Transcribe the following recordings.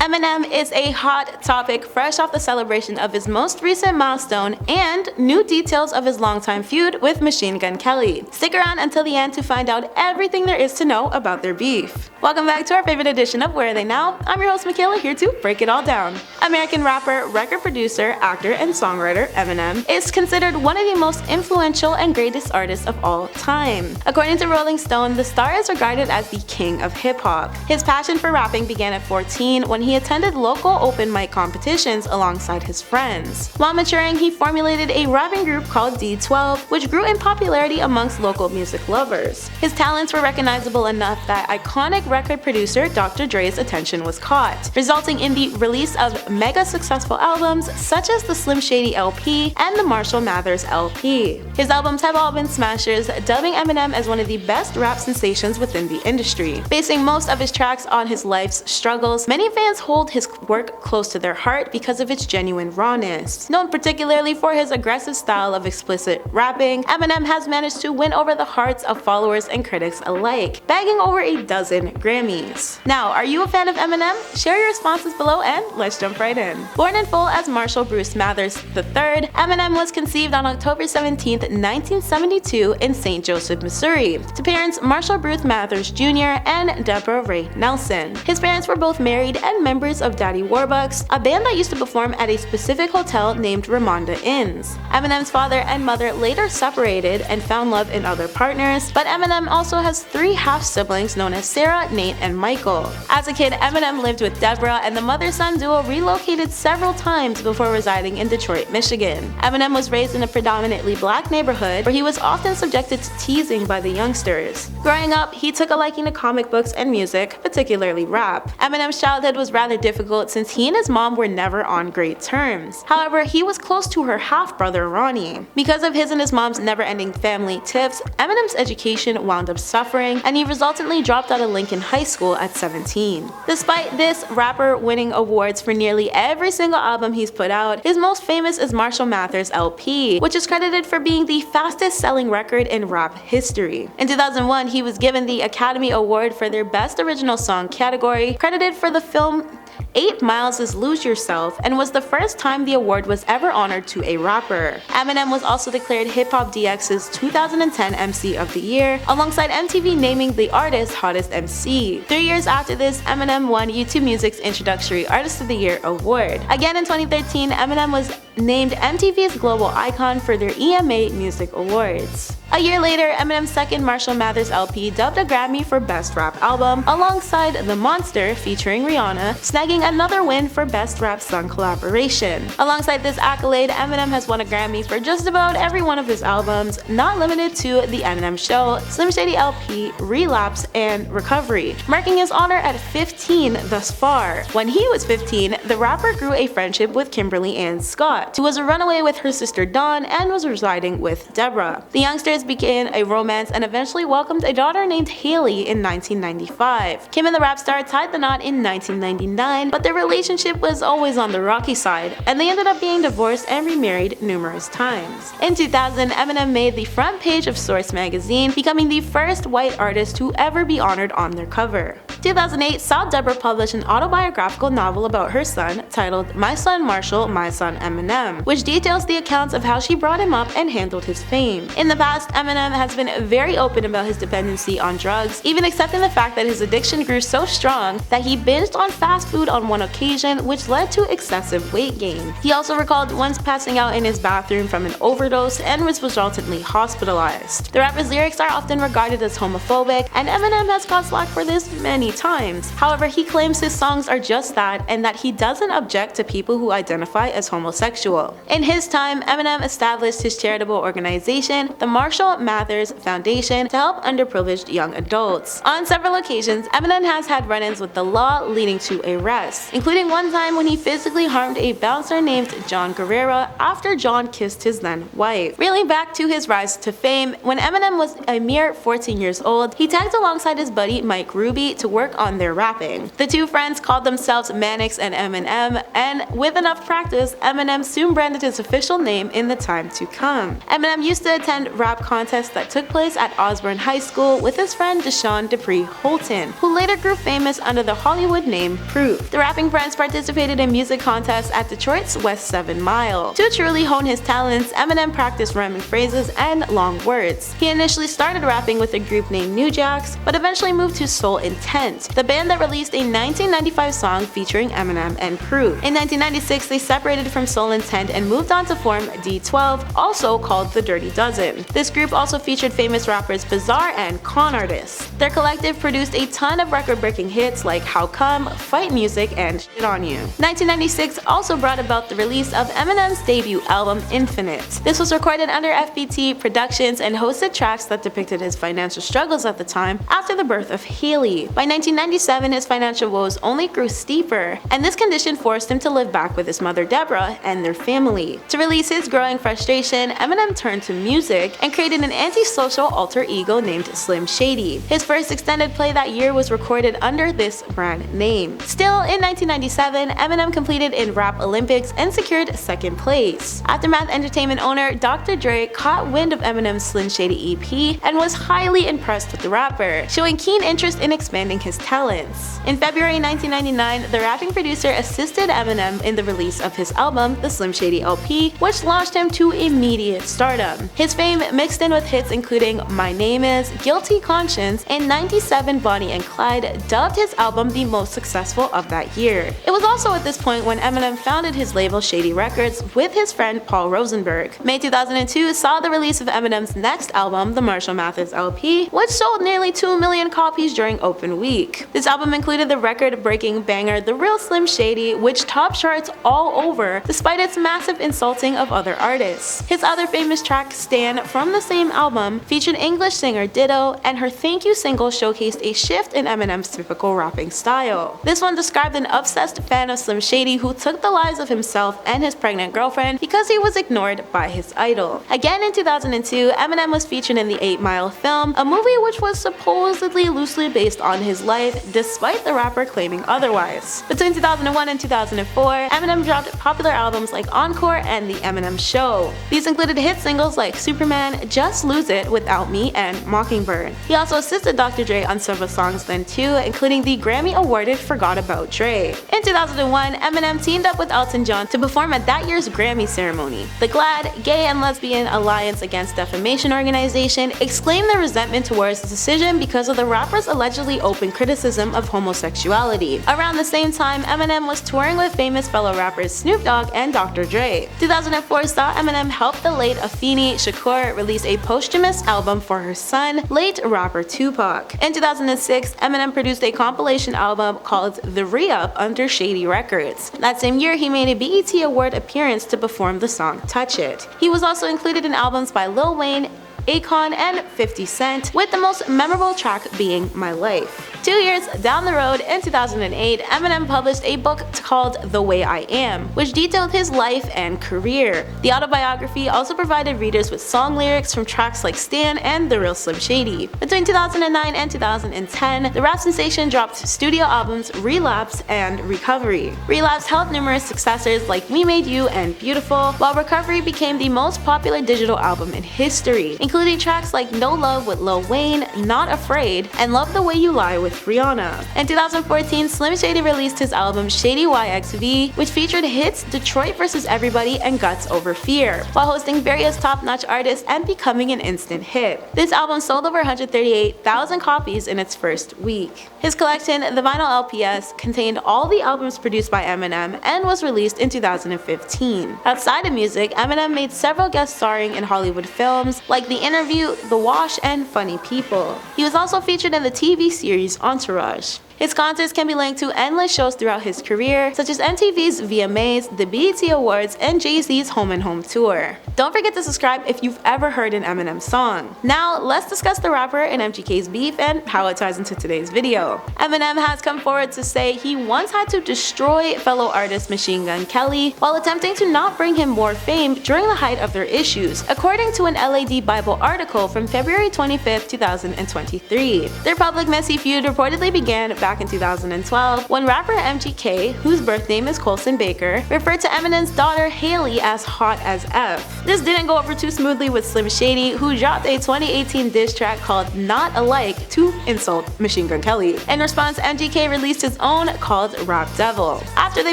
Eminem is a hot topic fresh off the celebration of his most recent milestone and new details of his longtime feud with Machine Gun Kelly. Stick around until the end to find out everything there is to know about their beef. Welcome back to our favorite edition of Where Are They Now? I'm your host Michaela, here to break it all down. American rapper, record producer, actor, and songwriter Eminem is considered one of the most influential and greatest artists of all time. According to Rolling Stone, the star is regarded as the king of hip-hop. His passion for rapping began at 14 when he attended local open mic competitions alongside his friends. While maturing, he formulated a rapping group called D12, which grew in popularity amongst local music lovers. His talents were recognizable enough that iconic record producer Dr. Dre's attention was caught, resulting in the release of mega successful albums such as the Slim Shady LP and the Marshall Mathers LP. His albums have all been smashers, dubbing Eminem as one of the best rap sensations within the industry. Basing most of his tracks on his life's struggles, many fans hold his work close to their heart because of its genuine rawness. Known particularly for his aggressive style of explicit rapping, Eminem has managed to win over the hearts of followers and critics alike, bagging over a dozen Grammys. Now, are you a fan of Eminem? Share your responses below and let's jump right in. Born in full as Marshall Bruce Mathers III, Eminem was conceived on October 17, 1972 in St. Joseph, Missouri, to parents Marshall Bruce Mathers Jr. and Deborah Ray Nelson. His parents were both married and members of Daddy Warbucks, a band that used to perform at a specific hotel named Ramonda Inns. Eminem's father and mother later separated and found love in other partners, but Eminem also has three half-siblings known as Sarah, Nate, and Michael. As a kid, Eminem lived with Deborah, and the mother-son duo relocated several times before residing in Detroit, Michigan. Eminem was raised in a predominantly black neighborhood where he was often subjected to teasing by the youngsters. Growing up, he took a liking to comic books and music, particularly rap. Eminem's childhood was rather difficult since he and his mom were never on great terms. However, he was close to her half-brother Ronnie. Because of his and his mom's never-ending family tiffs, Eminem's education wound up suffering, and he resultantly dropped out of Lincoln High School at 17. Despite this rapper winning awards for nearly every single album he's put out, his most famous is Marshall Mathers LP, which is credited for being the fastest-selling record in rap history. In 2001, he was given the Academy Award for their Best Original Song category, credited for the film 8 Miles' Lose Yourself, and was the first time the award was ever honored to a rapper. Eminem was also declared Hip Hop DX's 2010 MC of the Year, alongside MTV naming the artist Hottest MC. 3 years after this, Eminem won YouTube Music's Introductory Artist of the Year award. Again in 2013, Eminem was named MTV's Global Icon for their EMA Music Awards. A year later, Eminem's second Marshall Mathers LP dubbed a Grammy for Best Rap Album, alongside The Monster featuring Rihanna, snagging another win for Best Rap Song Collaboration. Alongside this accolade, Eminem has won a Grammy for just about every one of his albums, not limited to The Eminem Show, Slim Shady LP, Relapse, and Recovery, marking his honor at 15 thus far. When he was 15, the rapper grew a friendship with Kimberly Ann Scott, who was a runaway with her sister Dawn and was residing with Deborah. The youngsters began a romance and eventually welcomed a daughter named Haley in 1995. Kim and the rap star tied the knot in 1999, but their relationship was always on the rocky side, and they ended up being divorced and remarried numerous times. In 2000, Eminem made the front page of Source magazine, becoming the first white artist to ever be honored on their cover. 2008 saw Deborah publish an autobiographical novel about her son titled My Son Marshall, My Son Eminem, which details the accounts of how she brought him up and handled his fame. In the past, Eminem has been very open about his dependency on drugs, even accepting the fact that his addiction grew so strong that he binged on fast food on one occasion, which led to excessive weight gain. He also recalled once passing out in his bathroom from an overdose and was resultantly hospitalized. The rapper's lyrics are often regarded as homophobic, and Eminem has caught slack for this many times. However, he claims his songs are just that, and that he doesn't object to people who identify as homosexual. In his time, Eminem established his charitable organization, the Marshall Mathers Foundation, to help underprivileged young adults. On several occasions, Eminem has had run-ins with the law, leading to arrests, including one time when he physically harmed a bouncer named John Guerrera after John kissed his then wife. Reeling back to his rise to fame, when Eminem was a mere 14 years old, he tagged alongside his buddy Mike Ruby to work on their rapping. The two friends called themselves Mannix and Eminem, and with enough practice, Eminem soon branded his official name in the time to come. Eminem used to attend rap contests that took place at Osborne High School with his friend Deshaun Dupree Holton, who later grew famous under the Hollywood name Proof. The rapping prince participated in music contests at Detroit's West 7 Mile. To truly hone his talents, Eminem practiced rhyming phrases and long words. He initially started rapping with a group named New Jacks, but eventually moved to Soul Intent, the band that released a 1995 song featuring Eminem and crew. In 1996, they separated from Soul Intent and moved on to form D12, also called The Dirty Dozen. This group also featured famous rappers Bizarre and Con Artists. Their collective produced a ton of record-breaking hits like How Come, Fight Music, and Shit On You. 1996 also brought about the release of Eminem's debut album Infinite. This was recorded under FBT Productions and hosted tracks that depicted his financial struggles at the time after the birth of Haley. By 1997, his financial woes only grew steeper, and this condition forced him to live back with his mother Deborah and their family. To release his growing frustration, Eminem turned to music and created an antisocial alter ego named Slim Shady. His first extended play that year was recorded under this brand name. Still, in 1997, Eminem competed in Rap Olympics and secured second place. Aftermath Entertainment owner Dr. Dre caught wind of Eminem's Slim Shady EP and was highly impressed with the rapper, showing keen interest in expanding his talents. In February 1999, the rapping producer assisted Eminem in the release of his album, The Slim Shady LP, which launched him to immediate stardom. His fame mixed in with hits including My Name Is, Guilty Conscience, and 97 Bonnie and Clyde dubbed his album the most successful of that year. It was also at this point when Eminem founded his label Shady Records with his friend Paul Rosenberg. May 2002 saw the release of Eminem's next album, the Marshall Mathers LP, which sold nearly 2 million copies during open week. This album included the record-breaking banger The Real Slim Shady, which topped charts all over despite its massive insulting of other artists. His other famous track, Stan, from the same album, featured English singer Ditto, and her Thank You single showcased a shift in Eminem's typical rapping style. This one described an obsessed fan of Slim Shady who took the lives of himself and his pregnant girlfriend because he was ignored by his idol. Again in 2002, Eminem was featured in the 8 Mile film, a movie which was supposedly loosely based on his life, despite the rapper claiming otherwise. Between 2001 and 2004, Eminem dropped popular albums like Encore and The Eminem Show. These included hit singles like Superman, Just Lose It, Without Me, and Mockingbird. He also assisted Dr. Dre on several songs then too, including the Grammy-awarded Forgot About Dre. In 2001, Eminem teamed up with Elton John to perform at that year's Grammy ceremony. The GLAAD, Gay and Lesbian Alliance Against Defamation organization, exclaimed their resentment towards the decision because of the rapper's allegedly open criticism of homosexuality. Around the same time, Eminem was touring with famous fellow rappers Snoop Dogg and Dr. Dre. 2004 saw Eminem help the late Afeni Shakur release a posthumous album for her son, late rapper Tupac. In 2006, Eminem produced a compilation album called The Re-Up under Shady Records. That same year, he made a BET Award appearance to perform the song Touch It. He was also included in albums by Lil Wayne, Akon, and 50 Cent, with the most memorable track being My Life. 2 years down the road, in 2008, Eminem published a book called The Way I Am, which detailed his life and career. The autobiography also provided readers with song lyrics from tracks like Stan and The Real Slim Shady. Between 2009 and 2010, the rap sensation dropped studio albums Relapse and Recovery. Relapse helped numerous successors like We Made You and Beautiful, while Recovery became the most popular digital album in history, including tracks like No Love with Lil Wayne, Not Afraid, and Love the Way You Lie with Rihanna. In 2014, Slim Shady released his album Shady YXV, which featured hits Detroit vs. Everybody and Guts Over Fear, while hosting various top-notch artists and becoming an instant hit. This album sold over 138,000 copies in its first week. His collection, the Vinyl LPS, contained all the albums produced by Eminem and was released in 2015. Outside of music, Eminem made several guest starring in Hollywood films like The Interview, The Wash, and Funny People. He was also featured in the TV series Entourage. His concerts can be linked to endless shows throughout his career, such as MTV's VMAs, the BET Awards, and Jay-Z's Home and Home Tour. Don't forget to subscribe if you've ever heard an Eminem song. Now, let's discuss the rapper and MGK's beef and how it ties into today's video. Eminem has come forward to say he once had to destroy fellow artist Machine Gun Kelly while attempting to not bring him more fame during the height of their issues, according to an LAD Bible article from February 25, 2023. Their public messy feud reportedly began back in 2012 when rapper MGK, whose birth name is Colson Baker, referred to Eminem's daughter Haley as hot as F. This didn't go over too smoothly with Slim Shady, who dropped a 2018 diss track called Not Alike to insult Machine Gun Kelly. In response, MGK released his own called Rap Devil. After they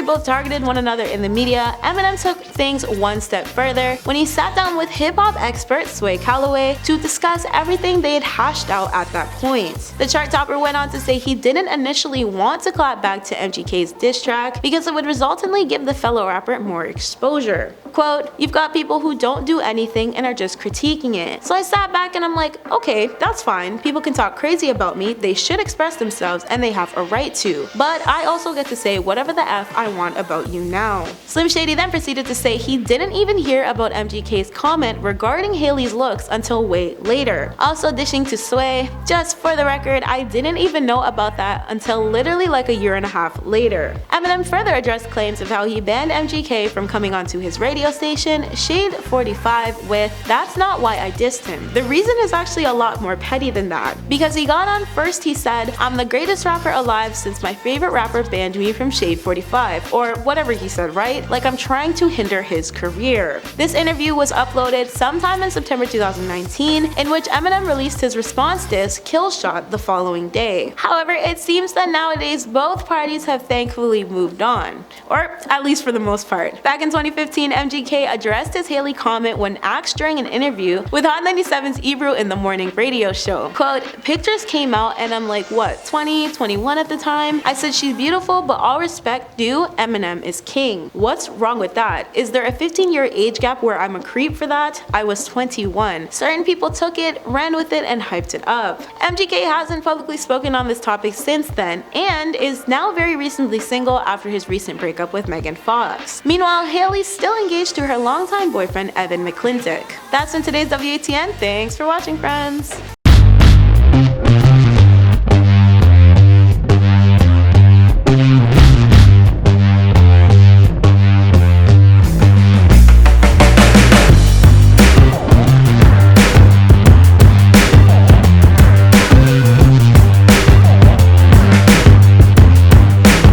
both targeted one another in the media, Eminem took things one step further when he sat down with hip-hop expert Sway Calloway to discuss everything they had hashed out at that point. The chart topper went on to say he didn't initially want to clap back to MGK's diss track because it would resultantly give the fellow rapper more exposure. Quote, "You've got people who don't do anything and are just critiquing it. So I sat back and I'm like, okay, that's fine. People can talk crazy about me, they should express themselves and they have a right to. But I also get to say whatever the F I want about you now." Slim Shady then proceeded to say he didn't even hear about MGK's comment regarding Haley's looks until way later. Also dishing to Sway, "Just for the record, I didn't even know about that until literally like a year and a half later." Eminem further addressed claims of how he banned MGK from coming onto his radio station, Shade 45, with "That's not why I dissed him. The reason is actually a lot more petty than that. Because he got on first, he said, 'I'm the greatest rapper alive since my favorite rapper banned me from Shade 45, or whatever he said, right? Like I'm trying to hinder his career." This interview was uploaded sometime in September 2019, in which Eminem released his response diss, Kill Shot, the following day. However, it seems that nowadays both parties have thankfully moved on. Or at least for the most part. Back in 2015, MGK addressed his Haley comment when asked during an interview with Hot 97's Ebru in the Morning radio show. Quote, "Pictures came out and I'm like, what, 20, 21 at the time? I said she's beautiful, but all respect due, Eminem is king. What's wrong with that? Is there a 15-year age gap where I'm a creep for that? I was 21. Certain people took it, ran with it, and hyped it up." MGK hasn't publicly spoken on this topic since then, and is now very recently single after his recent breakup with Megan Fox. Meanwhile, Haley's still engaged to her longtime boyfriend Evan McClintock. That's in today's WATN. Thanks for watching, friends!